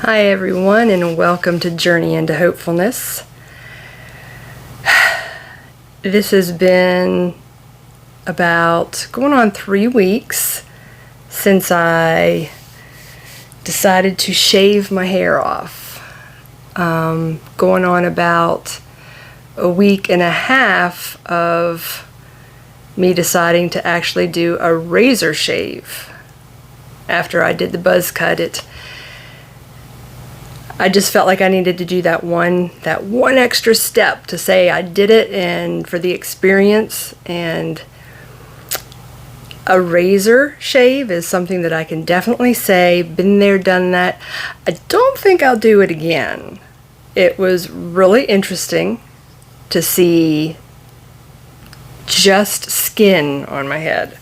Hi everyone, and welcome to Journey into Hopefulness. This has been about going on 3 weeks since I decided to shave my hair off. Going on about a week and a half of me deciding to actually do a razor shave after I did the buzz cut. I just felt like I needed to do that one extra step to say I did it, and for the experience. And a razor shave is something that I can definitely say, been there, done that. I don't think I'll do it again. It was really interesting to see just skin on my head.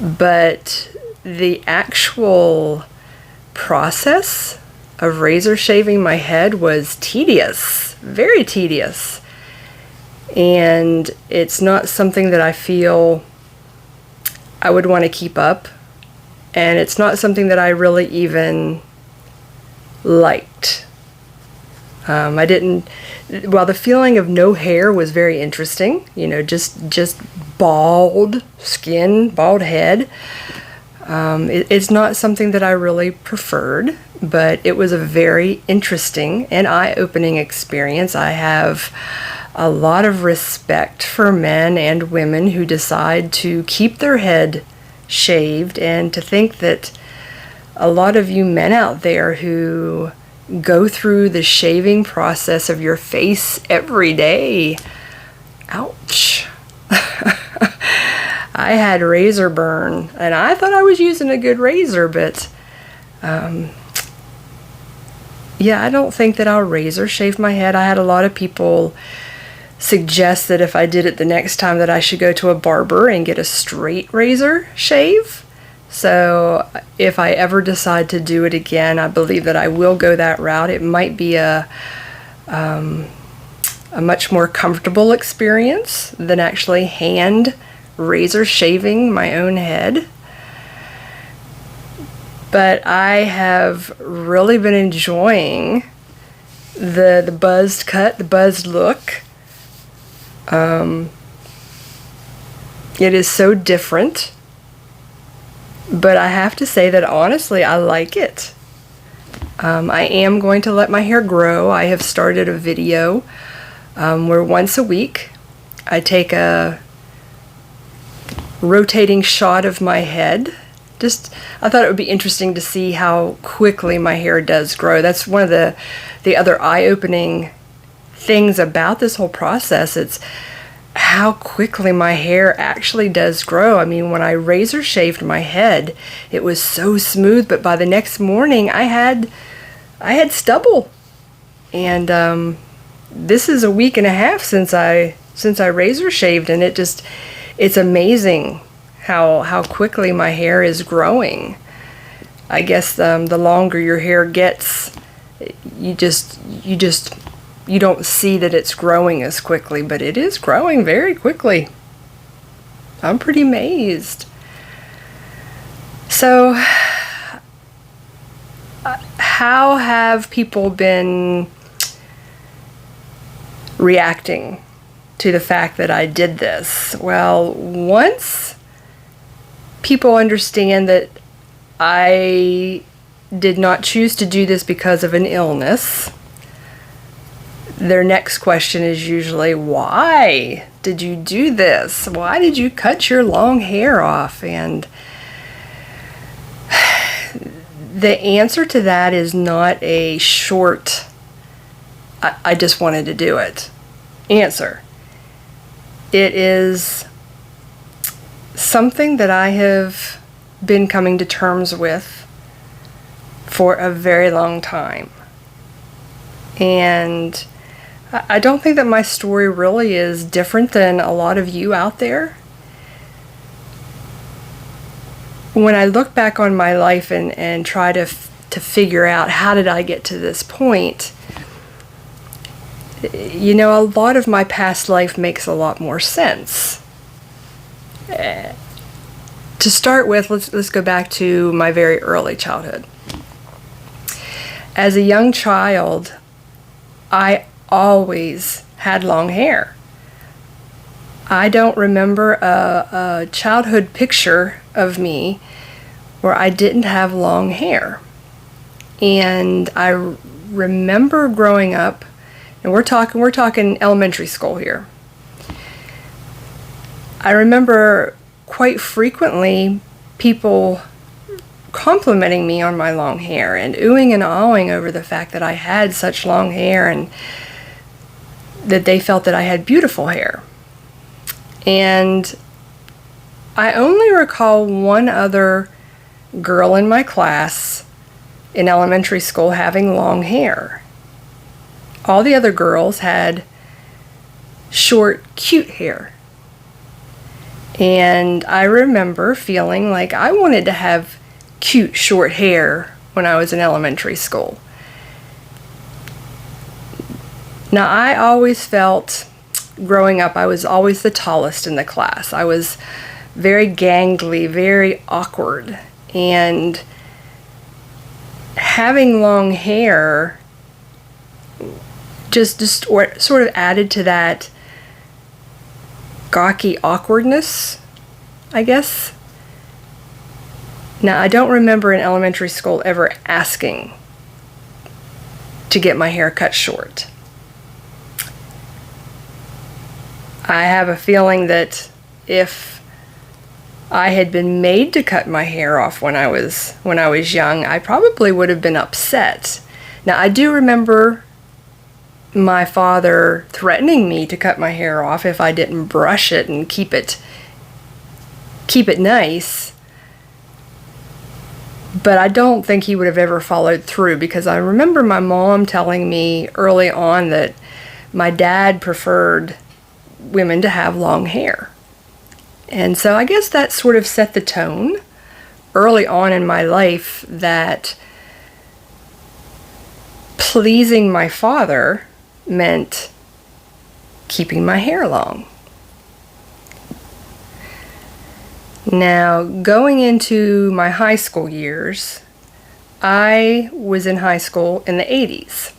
But the actual process of razor shaving my head was tedious, very tedious, and it's not something that I feel I would want to keep up, and it's not something that I really even liked. I didn't, while the feeling of no hair was very interesting, just bald skin, bald head. It's not something that I really preferred, but it was a very interesting and eye-opening experience. I have a lot of respect for men and women who decide to keep their head shaved, and to think that a lot of you men out there who go through the shaving process of your face every day, ouch. I had razor burn, and I thought I was using a good razor, but I don't think that I'll razor shave my head. I had a lot of people suggest that if I did it the next time that I should go to a barber and get a straight razor shave. So if I ever decide to do it again, I believe that I will go that route. It might be a much more comfortable experience than actually hand razor shaving my own head. But I have really been enjoying the buzzed cut, the buzzed look. It is so different, but I have to say that honestly I like it. I am going to let my hair grow. I have started a video where once a week I take a rotating shot of my head. I thought it would be interesting to see how quickly my hair does grow. That's one of the other eye-opening things about this whole process. It's how quickly my hair actually does grow. I mean, when I razor shaved my head, it was so smooth, but by the next morning I had stubble. And this is a week and a half since I razor shaved, and it's amazing how quickly my hair is growing. I guess the longer your hair gets, you don't see that it's growing as quickly, but it is growing very quickly. I'm pretty amazed. So, how have people been reacting to the fact that I did this? Well, once people understand that I did not choose to do this because of an illness, their next question is usually, why did you do this? Why did you cut your long hair off? And the answer to that is not a short, I just wanted to do it answer. It is something that I have been coming to terms with for a very long time. And I don't think that my story really is different than a lot of you out there. When I look back on my life and try to figure out how did I get to this point, a lot of my past life makes a lot more sense. To start with, let's go back to my very early childhood. as a young child, I always had long hair. I don't remember a childhood picture of me where I didn't have long hair. And I remember growing up, and we're talking elementary school here. I remember quite frequently people complimenting me on my long hair and oohing and ahhing over the fact that I had such long hair and that they felt that I had beautiful hair. And I only recall one other girl in my class in elementary school having long hair. All the other girls had short, cute hair. And I remember feeling like I wanted to have cute, short hair when I was in elementary school. Now, I always felt, growing up, I was always the tallest in the class. I was very gangly, very awkward. And having long hair just sort of added to that gawky awkwardness, I guess. Now, I don't remember in elementary school ever asking to get my hair cut short. I have a feeling that if I had been made to cut my hair off when I was young, I probably would have been upset. Now, I do remember my father threatening me to cut my hair off if I didn't brush it and keep it nice. But I don't think he would have ever followed through, because I remember my mom telling me early on that my dad preferred women to have long hair. And so I guess that sort of set the tone early on in my life that pleasing my father meant keeping my hair long. Now, going into my high school years, I was in high school in the 80s.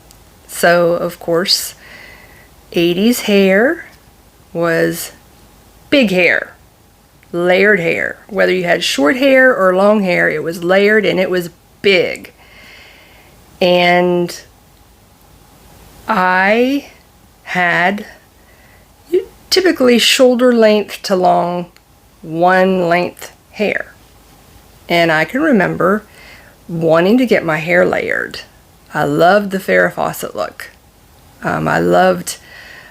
So, of course, 80s hair was big hair, layered hair. Whether you had short hair or long hair, it was layered and it was big. And I had typically shoulder length to long, one length hair. And I can remember wanting to get my hair layered. I loved the Farrah Fawcett look. I loved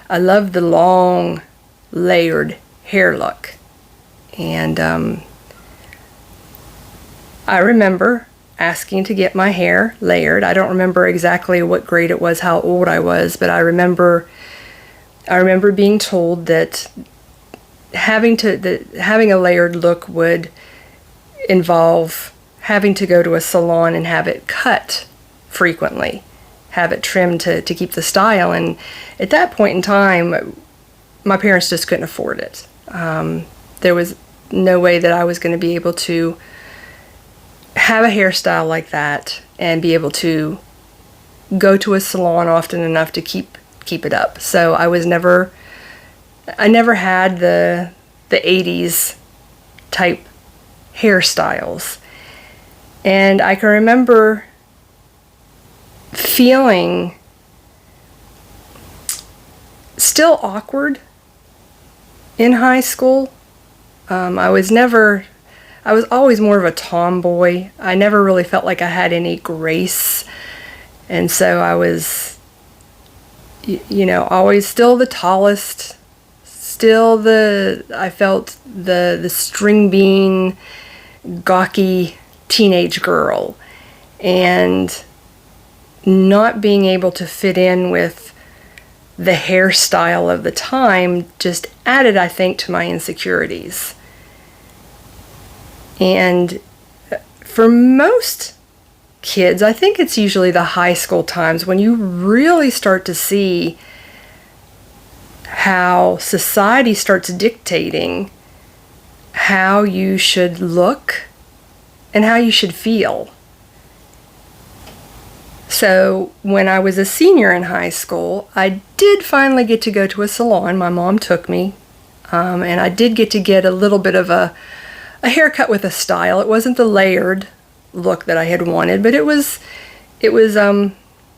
the long layered hair look. And I remember asking to get my hair layered. I don't remember exactly what grade it was, how old I was, but I remember being told that having a layered look would involve having to go to a salon and have it cut frequently, have it trimmed to keep the style. And at that point in time, my parents just couldn't afford it. There was no way that I was going to be able to have a hairstyle like that and be able to go to a salon often enough to keep it up. So I never had the 80s type hairstyles. And I can remember feeling still awkward in high school. I was always more of a tomboy. I never really felt like I had any grace. And so I was, always still the tallest, I felt the string bean, gawky teenage girl. And not being able to fit in with the hairstyle of the time just added, I think, to my insecurities. And for most kids, I think it's usually the high school times when you really start to see how society starts dictating how you should look and how you should feel. So when I was a senior in high school, I did finally get to go to a salon. My mom took me, and I did get to get a little bit of a haircut with a style. It wasn't the layered look that I had wanted, but it was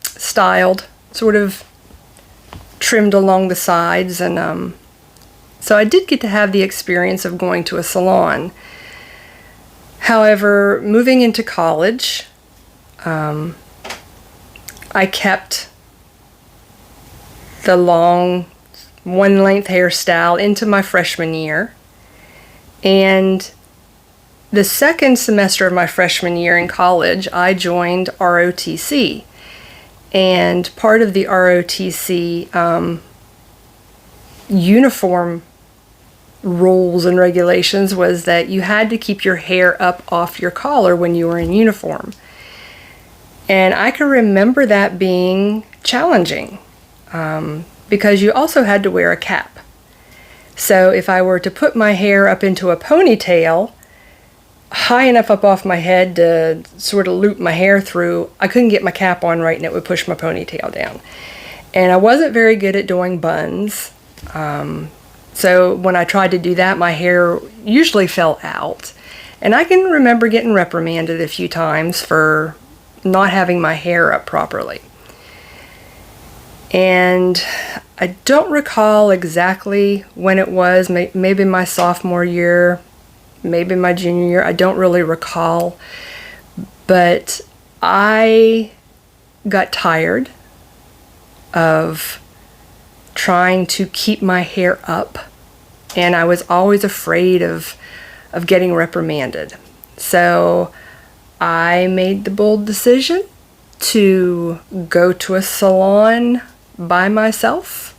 styled, sort of trimmed along the sides, and so I did get to have the experience of going to a salon. However, moving into college, I kept the long one-length hairstyle into my freshman year, and the second semester of my freshman year in college, I joined ROTC. And part of the ROTC uniform rules and regulations was that you had to keep your hair up off your collar when you were in uniform. And I can remember that being challenging because you also had to wear a cap. So if I were to put my hair up into a ponytail, high enough up off my head to sort of loop my hair through, I couldn't get my cap on right and it would push my ponytail down. And I wasn't very good at doing buns. So when I tried to do that, my hair usually fell out. And I can remember getting reprimanded a few times for not having my hair up properly. And I don't recall exactly when it was, maybe my sophomore year, maybe my junior year, I don't really recall, but I got tired of trying to keep my hair up, and I was always afraid of getting reprimanded. So I made the bold decision to go to a salon by myself,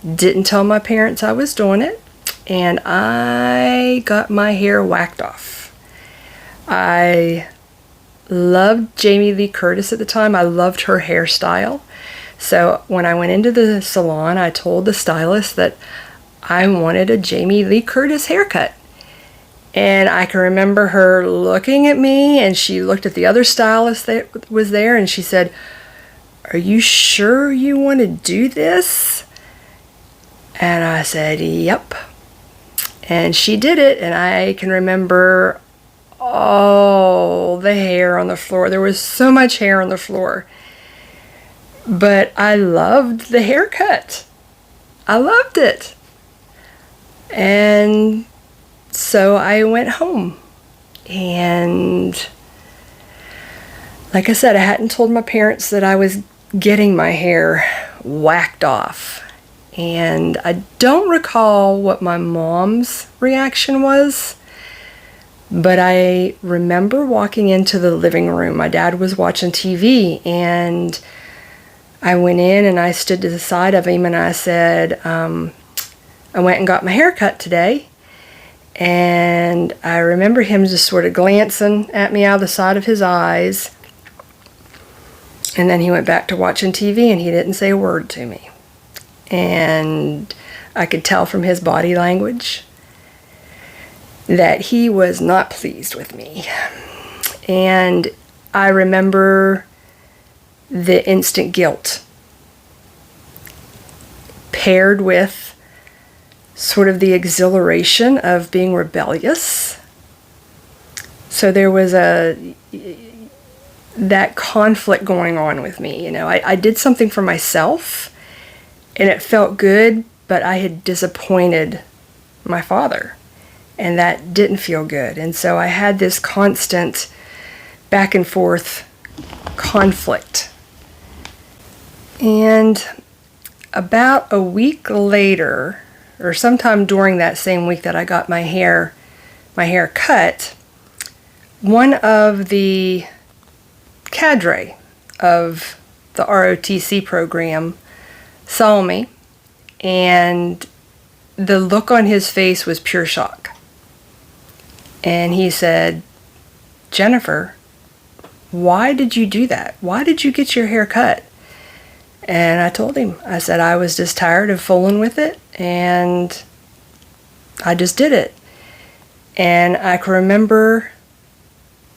didn't tell my parents I was doing it, and I got my hair whacked off. I loved Jamie Lee Curtis at the time. I loved her hairstyle. So when I went into the salon, I told the stylist that I wanted a Jamie Lee Curtis haircut. And I can remember her looking at me, and she looked at the other stylist that was there, and she said, "Are you sure you want to do this?" And I said, "Yep." And she did it, and I can remember all the hair on the floor. There was so much hair on the floor. But I loved the haircut. I loved it. And so I went home. And like I said, I hadn't told my parents that I was getting my hair whacked off. And I don't recall what my mom's reaction was, but I remember walking into the living room. My dad was watching TV, and I went in and I stood to the side of him and I said, I went and got my hair cut today. And I remember him just sort of glancing at me out of the side of his eyes. And then he went back to watching TV and he didn't say a word to me. And I could tell from his body language that he was not pleased with me. And I remember the instant guilt paired with sort of the exhilaration of being rebellious. So there was that conflict going on with me. You know, I did something for myself and it felt good, but I had disappointed my father, and that didn't feel good. And so I had this constant back and forth conflict. And about a week later, or sometime during that same week that I got my hair cut, one of the cadre of the ROTC program saw me, and the look on his face was pure shock. And he said, "Jennifer, why did you do that? Why did you get your hair cut?" And I told him, I said, I was just tired of fooling with it, and I just did it. And I can remember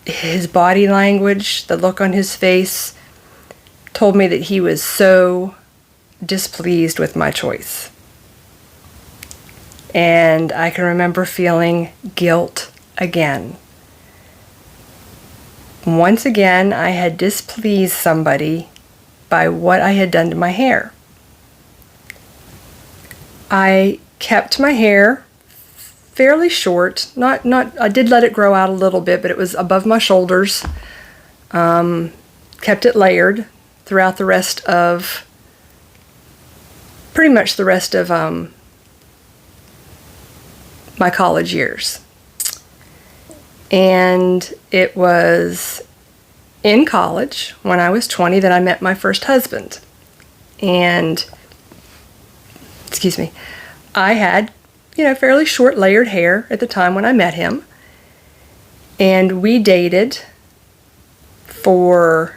his body language, the look on his face, told me that he was so displeased with my choice. And I can remember feeling guilt again. Once again, I had displeased somebody by what I had done to my hair. I kept my hair fairly short. I did let it grow out a little bit, but it was above my shoulders. Kept it layered throughout pretty much the rest of my college years. And it was in college, when I was 20, that I met my first husband. And, I had, fairly short layered hair at the time when I met him. And we dated for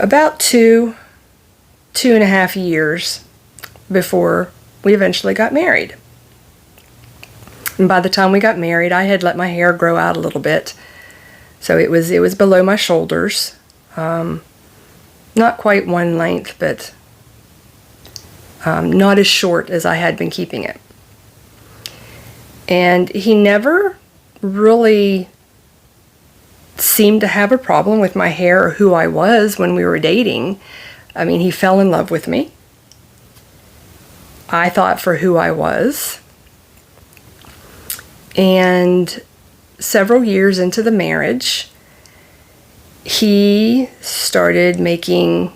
about 2.5 years before we eventually got married. And by the time we got married, I had let my hair grow out a little bit. So it was below my shoulders. Not quite one length, but not as short as I had been keeping it. And he never really seemed to have a problem with my hair or who I was when we were dating. I mean, he fell in love with me. I thought for who I was. And several years into the marriage, he started making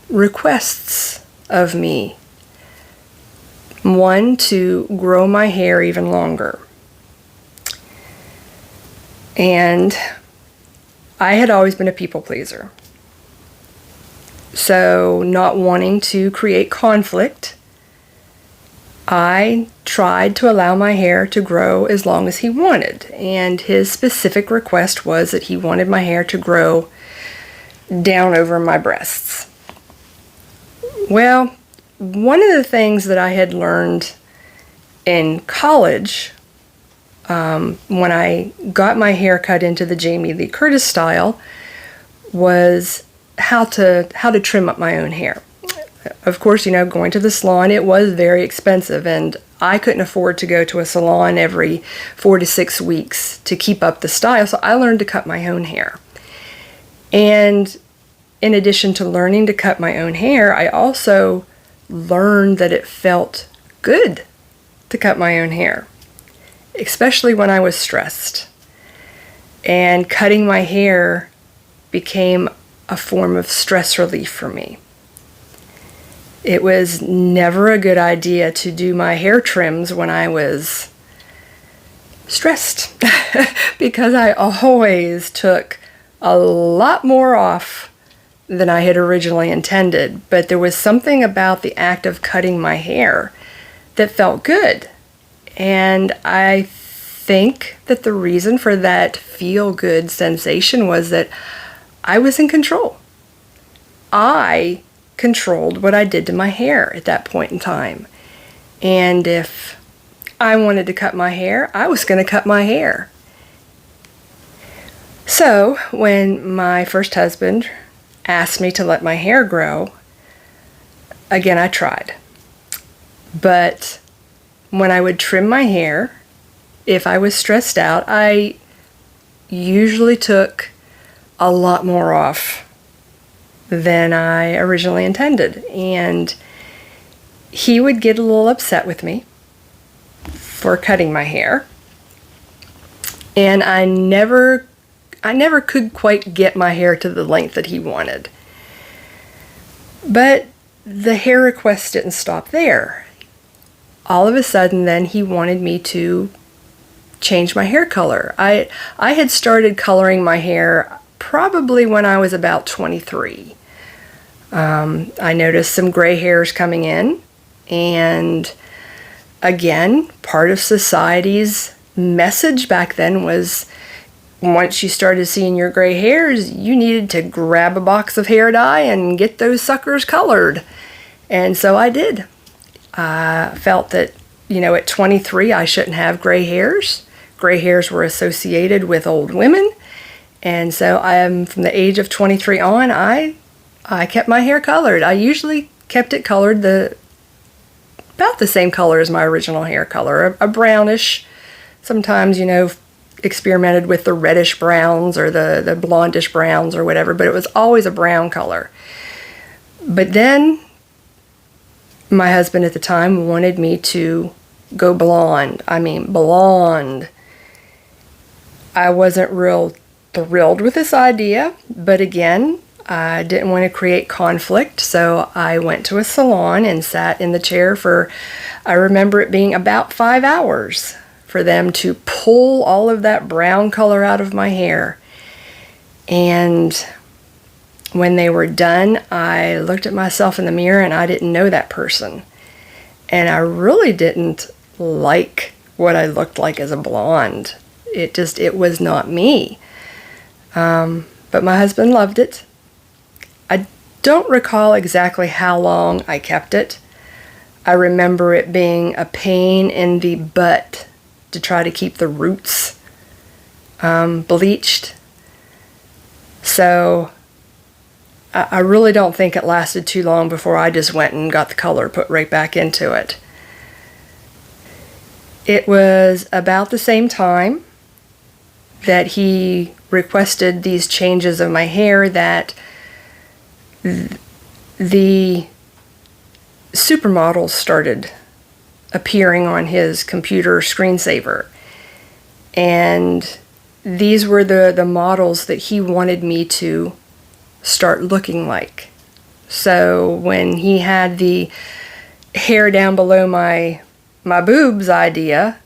requests of me. One, to grow my hair even longer. And I had always been a people pleaser. So, not wanting to create conflict, I tried to allow my hair to grow as long as he wanted. And his specific request was that he wanted my hair to grow down over my breasts. Well, one of the things that I had learned in college, when I got my hair cut into the Jamie Lee Curtis style, was how to trim up my own hair. Of course, going to the salon, it was very expensive, and I couldn't afford to go to a salon every 4 to 6 weeks to keep up the style, so I learned to cut my own hair. And in addition to learning to cut my own hair, I also learned that it felt good to cut my own hair, especially when I was stressed. And cutting my hair became a form of stress relief for me. It was never a good idea to do my hair trims when I was stressed because I always took a lot more off than I had originally intended. But there was something about the act of cutting my hair that felt good. And I think that the reason for that feel-good sensation was that I was in control. I controlled what I did to my hair at that point in time. And if I wanted to cut my hair, I was going to cut my hair. So when my first husband asked me to let my hair grow, again, I tried. But when I would trim my hair, if I was stressed out, I usually took a lot more off than I originally intended. And he would get a little upset with me for cutting my hair. And I never could quite get my hair to the length that he wanted. But the hair request didn't stop there. All of a sudden then he wanted me to change my hair color. I had started coloring my hair probably when I was about 23. I noticed some gray hairs coming in, and again, part of society's message back then was once you started seeing your gray hairs, you needed to grab a box of hair dye and get those suckers colored. And so I did. I felt that, at 23, I shouldn't have gray hairs. Gray hairs were associated with old women. And so from the age of 23 on, I kept my hair colored. I usually kept it colored about the same color as my original hair color, a brownish. Sometimes, experimented with the reddish browns or the blondish browns or whatever, but it was always a brown color. But then my husband at the time wanted me to go blonde. I mean, blonde. I wasn't real thrilled with this idea, but again, I didn't want to create conflict, so I went to a salon and sat in the chair I remember it being about 5 hours for them to pull all of that brown color out of my hair. And when they were done, I looked at myself in the mirror and I didn't know that person. And I really didn't like what I looked like as a blonde. It was not me. But my husband loved it. I don't recall exactly how long I kept it. I remember it being a pain in the butt to try to keep the roots bleached. So I really don't think it lasted too long before I just went and got the color put right back into it. It was about the same time that he requested these changes of my hair that the supermodels started appearing on his computer screensaver. And these were the models that he wanted me to start looking like. So when he had the hair down below my boobs idea,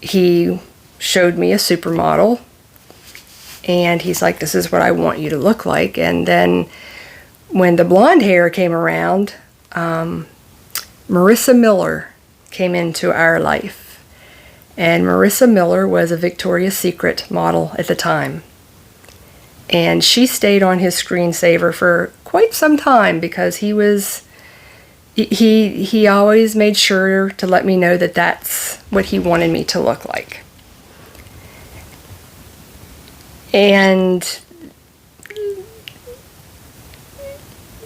he showed me a supermodel and he's like, this is what I want you to look like. And then when the blonde hair came around, Marissa Miller came into our life. And Marissa Miller was a Victoria's Secret model at the time. And she stayed on his screensaver for quite some time because he always made sure to let me know that that's what he wanted me to look like. And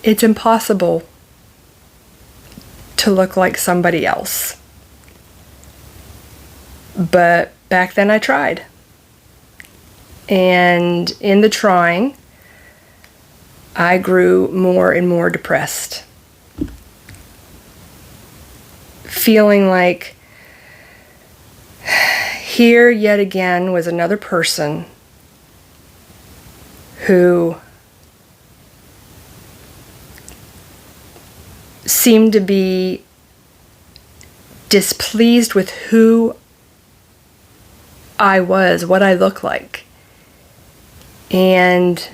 it's impossible to look like somebody else. But back then I tried. And in the trying, I grew more and more depressed. Feeling like here yet again was another person who seemed to be displeased with who I was, what I looked like. And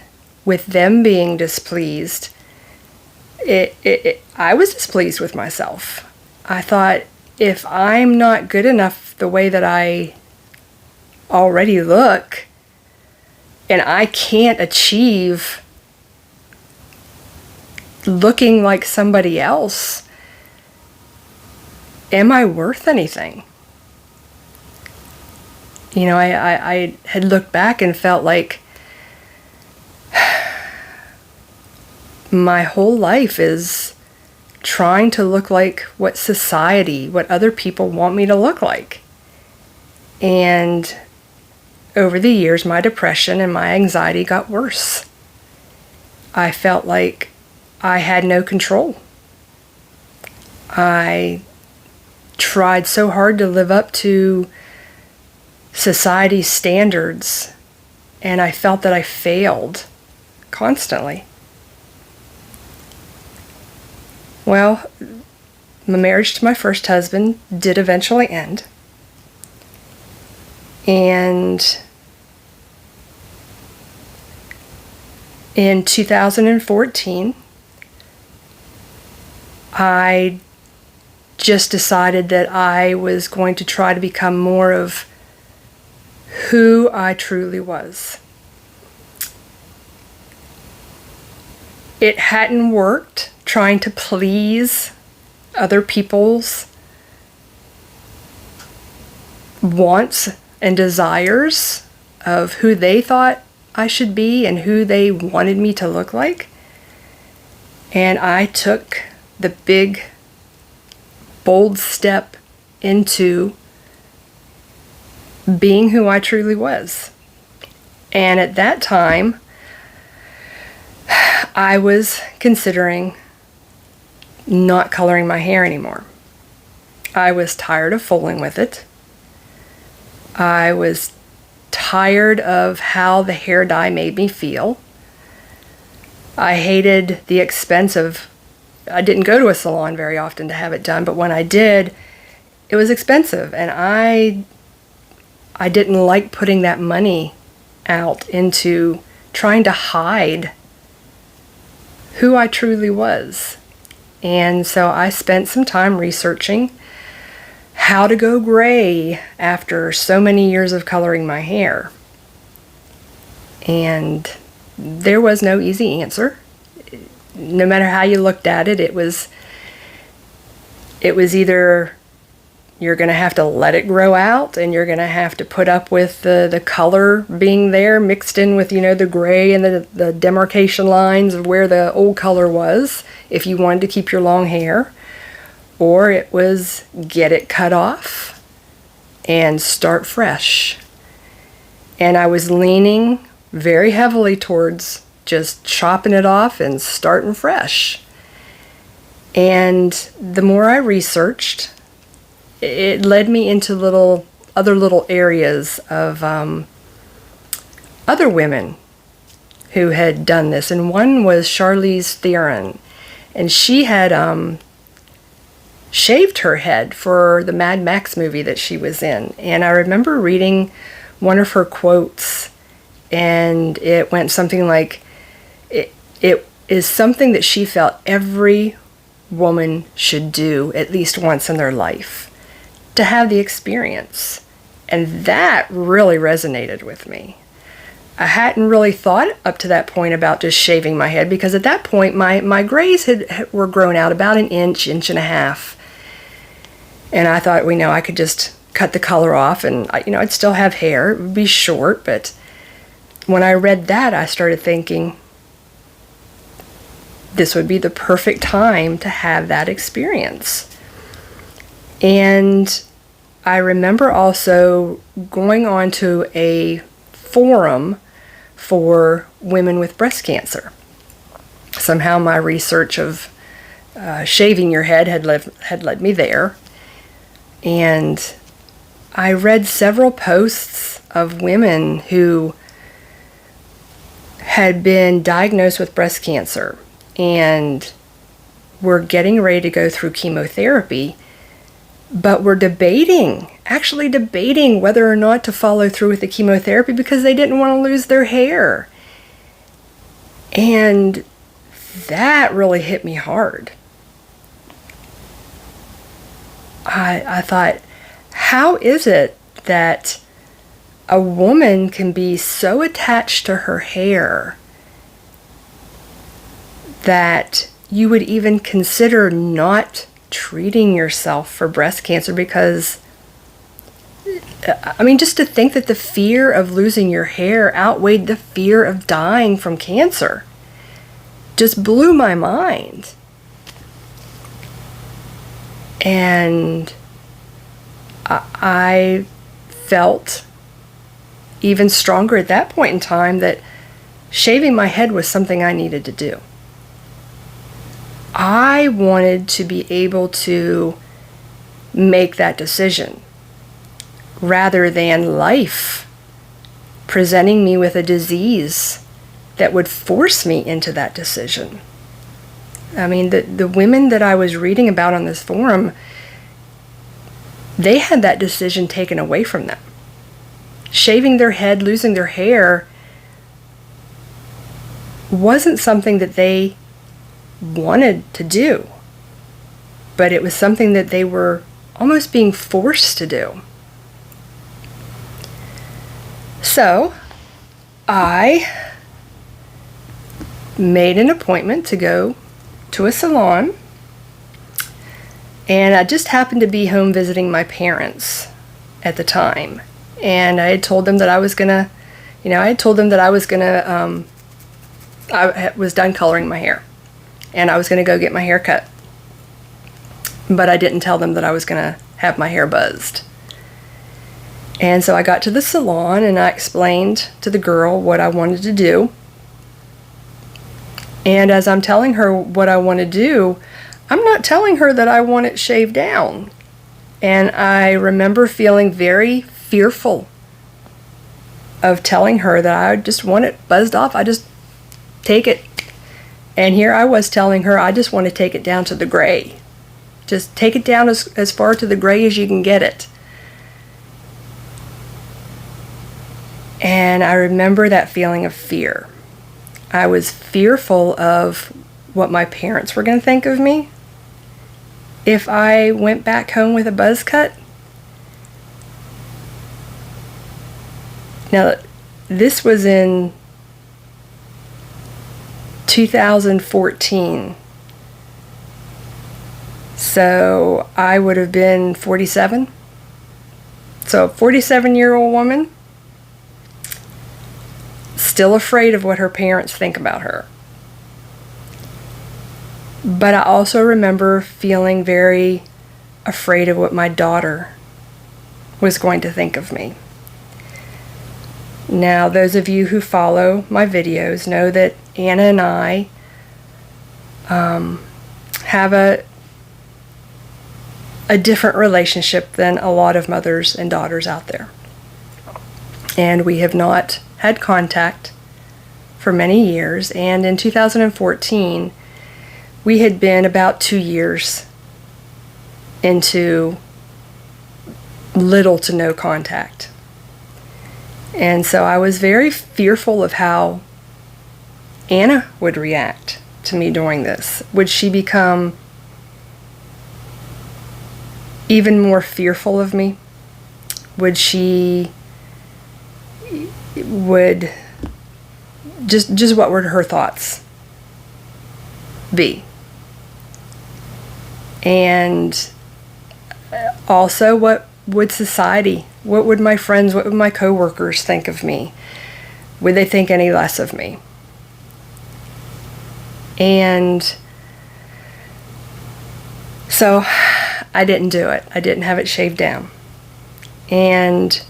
with them being displeased, I was displeased with myself. I thought, if I'm not good enough the way that I already look, and I can't achieve looking like somebody else, am I worth anything? I had looked back and felt like my whole life is trying to look like what society, what other people want me to look like. And over the years, my depression and my anxiety got worse. I felt like I had no control. I tried so hard to live up to society's standards, and I felt that I failed constantly. Well, my marriage to my first husband did eventually end. And in 2014, I just decided that I was going to try to become more of who I truly was. It hadn't worked trying to please other people's wants and desires of who they thought I should be and who they wanted me to look like. And I took the big, bold step into being who I truly was. And at that time, I was considering not coloring my hair anymore. I was tired of fooling with it. I was tired of how the hair dye made me feel. I hated the expense of, I didn't go to a salon very often to have it done, but when I did, it was expensive, and I didn't like putting that money out into trying to hide who I truly was. And so I spent some time researching how to go gray after so many years of coloring my hair. And there was no easy answer. No matter how you looked at it, it was either you're going to have to let it grow out and you're going to have to put up with the color being there mixed in with, the gray and the demarcation lines of where the old color was if you wanted to keep your long hair. Or it was get it cut off and start fresh. And I was leaning very heavily towards just chopping it off and starting fresh. And the more I researched, it led me into other little areas of other women who had done this. And one was Charlize Theron. And she had shaved her head for the Mad Max movie that she was in. And I remember reading one of her quotes, and it went something like, it is something that she felt every woman should do at least once in their life, to have the experience. And that really resonated with me. I hadn't really thought up to that point about just shaving my head, because at that point my grays were grown out about an inch and a half. And I thought, I could just cut the color off and I'd still have hair. It would be short, but when I read that, I started thinking this would be the perfect time to have that experience. And I remember also going on to a forum for women with breast cancer. Somehow my research of shaving your head had led me there. And I read several posts of women who had been diagnosed with breast cancer and were getting ready to go through chemotherapy, but were actually debating whether or not to follow through with the chemotherapy because they didn't want to lose their hair. And that really hit me hard. I thought, how is it that a woman can be so attached to her hair that you would even consider not treating yourself for breast cancer? Because, just to think that the fear of losing your hair outweighed the fear of dying from cancer just blew my mind. And I felt even stronger at that point in time that shaving my head was something I needed to do. I wanted to be able to make that decision rather than life presenting me with a disease that would force me into that decision. The women that I was reading about on this forum, they had that decision taken away from them. Shaving their head, losing their hair, wasn't something that they wanted to do, but it was something that they were almost being forced to do. So I made an appointment to go to a salon, and I just happened to be home visiting my parents at the time, and I had told them that I was gonna You know, I had told them that I was going to, I was done coloring my hair, and I was going to go get my hair cut. But I didn't tell them that I was going to have my hair buzzed. And so I got to the salon and I explained to the girl what I wanted to do. And as I'm telling her what I want to do, I'm not telling her that I want it shaved down. And I remember feeling very fearful of telling her that I just want it buzzed off. I just take it. And here I was telling her I just want to take it down to the gray. Just take it down as far to the gray as you can get it. And I remember that feeling of fear. I was fearful of what my parents were going to think of me if I went back home with a buzz cut. Now, this was in 2014. So I would have been 47. So a 47-year-old woman, still afraid of what her parents think about her. But I also remember feeling very afraid of what my daughter was going to think of me. Now, those of you who follow my videos know that Anna and I have a different relationship than a lot of mothers and daughters out there. And we have not had contact for many years. And in 2014, we had been about 2 years into little to no contact. And so I was very fearful of how Anna would react to me doing this. Would she become even more fearful of me? Would just what would her thoughts be? And also, what would society, what would my friends, what would my coworkers think of me? Would they think any less of me? And so I didn't do it. I didn't have it shaved down. And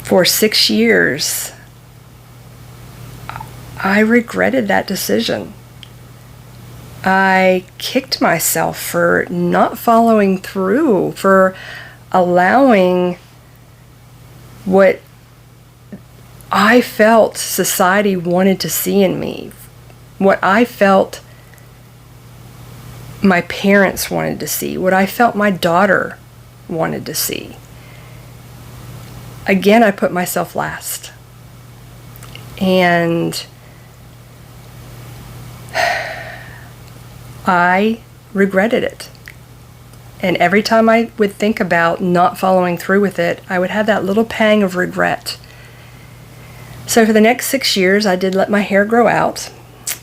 for 6 years, I regretted that decision. I kicked myself for not following through, for allowing what I felt society wanted to see in me, what I felt my parents wanted to see, what I felt my daughter wanted to see. Again, I put myself last. And I regretted it. And every time I would think about not following through with it, I would have that little pang of regret. So for the next 6 years, I did let my hair grow out.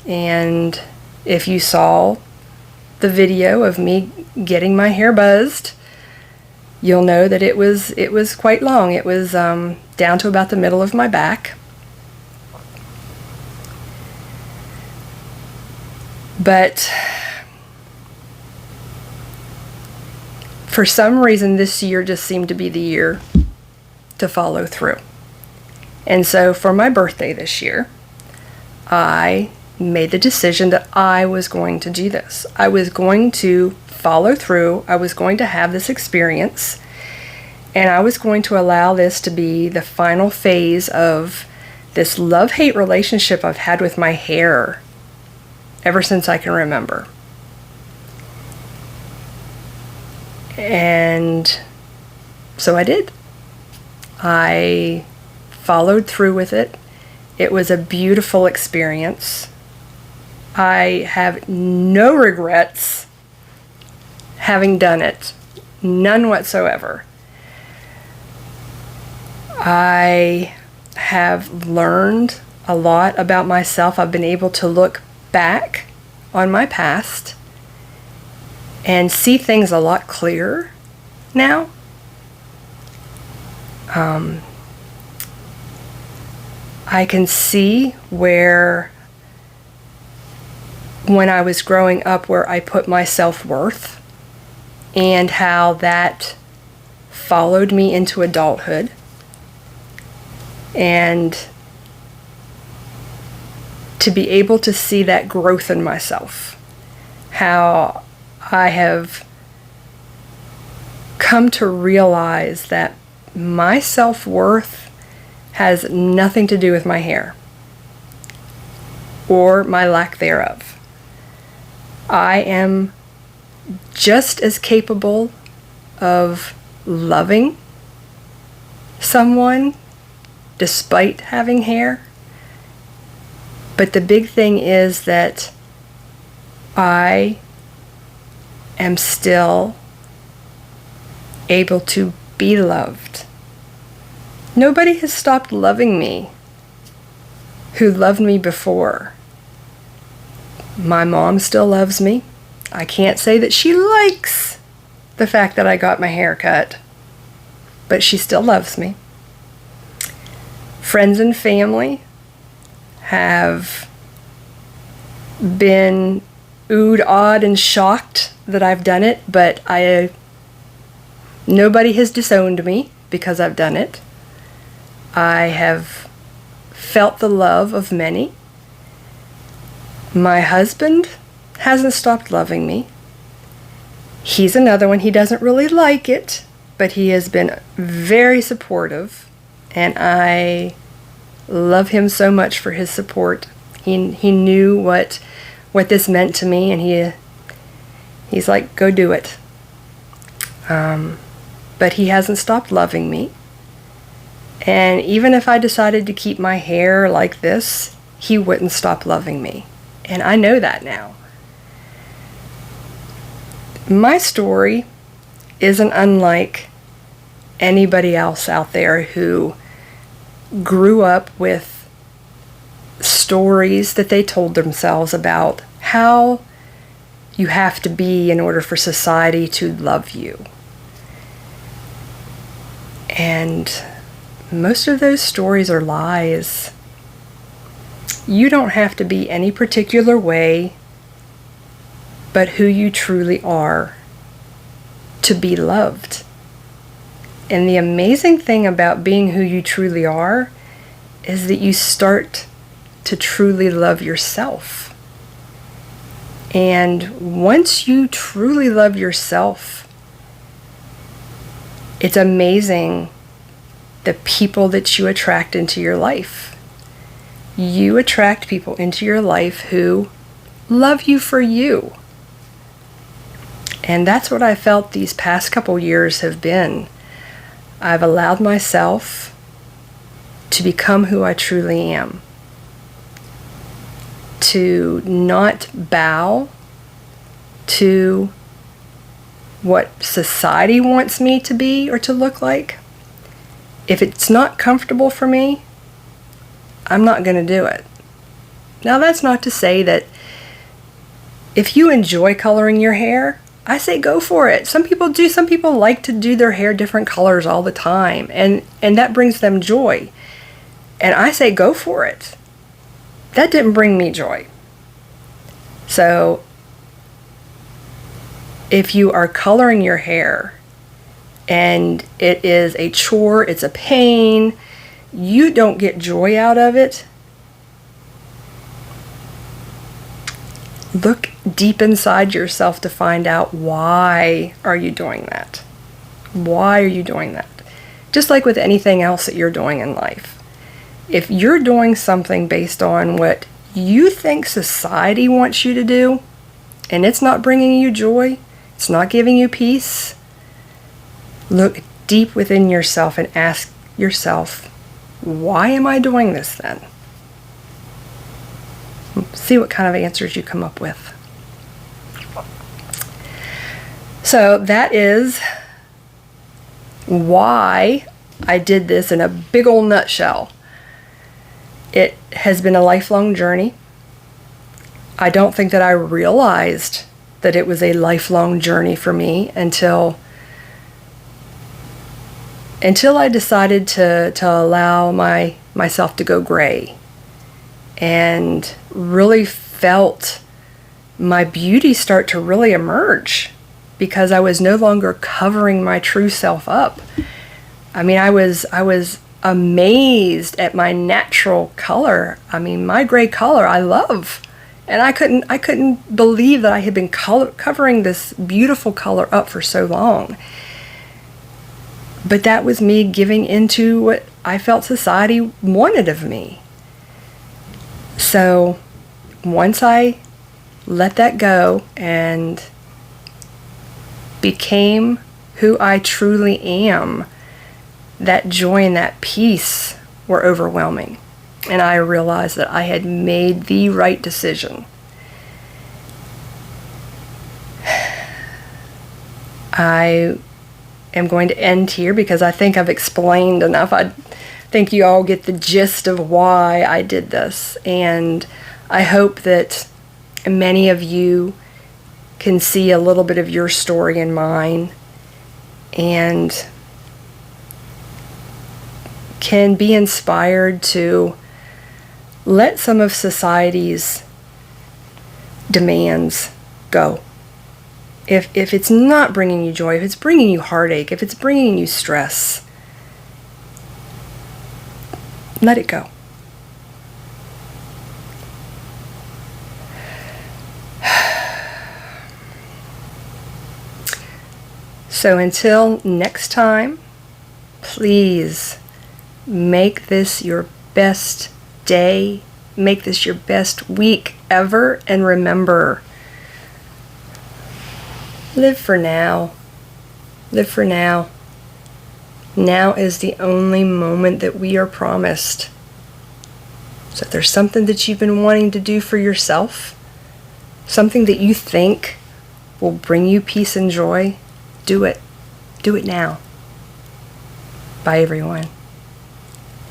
And if you saw the video of me getting my hair buzzed, you'll know that it was quite long. It was down to about the middle of my back. But for some reason, this year just seemed to be the year to follow through. And so for my birthday this year, I made the decision that I was going to do this. I was going to follow through. I was going to have this experience. And I was going to allow this to be the final phase of this love-hate relationship I've had with my hair ever since I can remember. And so I did. I followed through with it. It was a beautiful experience. I have no regrets having done it. None whatsoever. I have learned a lot about myself. I've been able to look back on my past and see things a lot clearer now. I can see where, when I was growing up, where I put my self-worth and how that followed me into adulthood. And to be able to see that growth in myself, how I have come to realize that my self-worth has nothing to do with my hair or my lack thereof. I am just as capable of loving someone despite having hair. But the big thing is that I am still able to be loved. Nobody has stopped loving me who loved me before. My mom still loves me. I can't say that she likes the fact that I got my hair cut, but she still loves me. Friends and family have been oohed, awed, and shocked that I've done it, but nobody has disowned me because I've done it. I have felt the love of many. My husband hasn't stopped loving me. He's another one. He doesn't really like it, but he has been very supportive, and I love him so much for his support. He knew what this meant to me, and he's like, go do it. But he hasn't stopped loving me. And even if I decided to keep my hair like this, he wouldn't stop loving me. And I know that now. My story isn't unlike anybody else out there who grew up with stories that they told themselves about how you have to be in order for society to love you. And most of those stories are lies. You don't have to be any particular way but who you truly are to be loved. And the amazing thing about being who you truly are is that you start to truly love yourself. And once you truly love yourself, it's amazing the people that you attract into your life. You attract people into your life who love you for you. And that's what I felt these past couple years have been. I've allowed myself to become who I truly am. To not bow to what society wants me to be or to look like. If it's not comfortable for me, I'm not going to do it. Now, that's not to say that if you enjoy coloring your hair, I say go for it. Some people do. Some people like to do their hair different colors all the time, and that brings them joy. And I say go for it. That didn't bring me joy. So if you are coloring your hair and it is a chore, it's a pain, you don't get joy out of it, look deep inside yourself to find out why are you doing that. Why are you doing that? Just like with anything else that you're doing in life. If you're doing something based on what you think society wants you to do, and it's not bringing you joy, it's not giving you peace, look deep within yourself and ask yourself, why am I doing this then? See what kind of answers you come up with. So that is why I did this in a big old nutshell. It has been a lifelong journey. I don't think that I realized that it was a lifelong journey for me until I decided to allow my myself to go gray, and really felt my beauty start to really emerge, because I was no longer covering my true self up. I mean, I was amazed at my natural color. I mean, my gray color I love. And I couldn't believe that I had been covering this beautiful color up for so long. But that was me giving into what I felt society wanted of me. So once I let that go and became who I truly am, that joy and that peace were overwhelming. And I realized that I had made the right decision. I am going to end here because I think I've explained enough. I think you all get the gist of why I did this. And I hope that many of you can see a little bit of your story in mine, and can be inspired to let some of society's demands go. If it's not bringing you joy, if it's bringing you heartache, if it's bringing you stress, let it go. So until next time, please make this your best day, make this your best week ever, and remember, live for now. Live for now. Now is the only moment that we are promised. So if there's something that you've been wanting to do for yourself, something that you think will bring you peace and joy, do it. Do it now. Bye, everyone.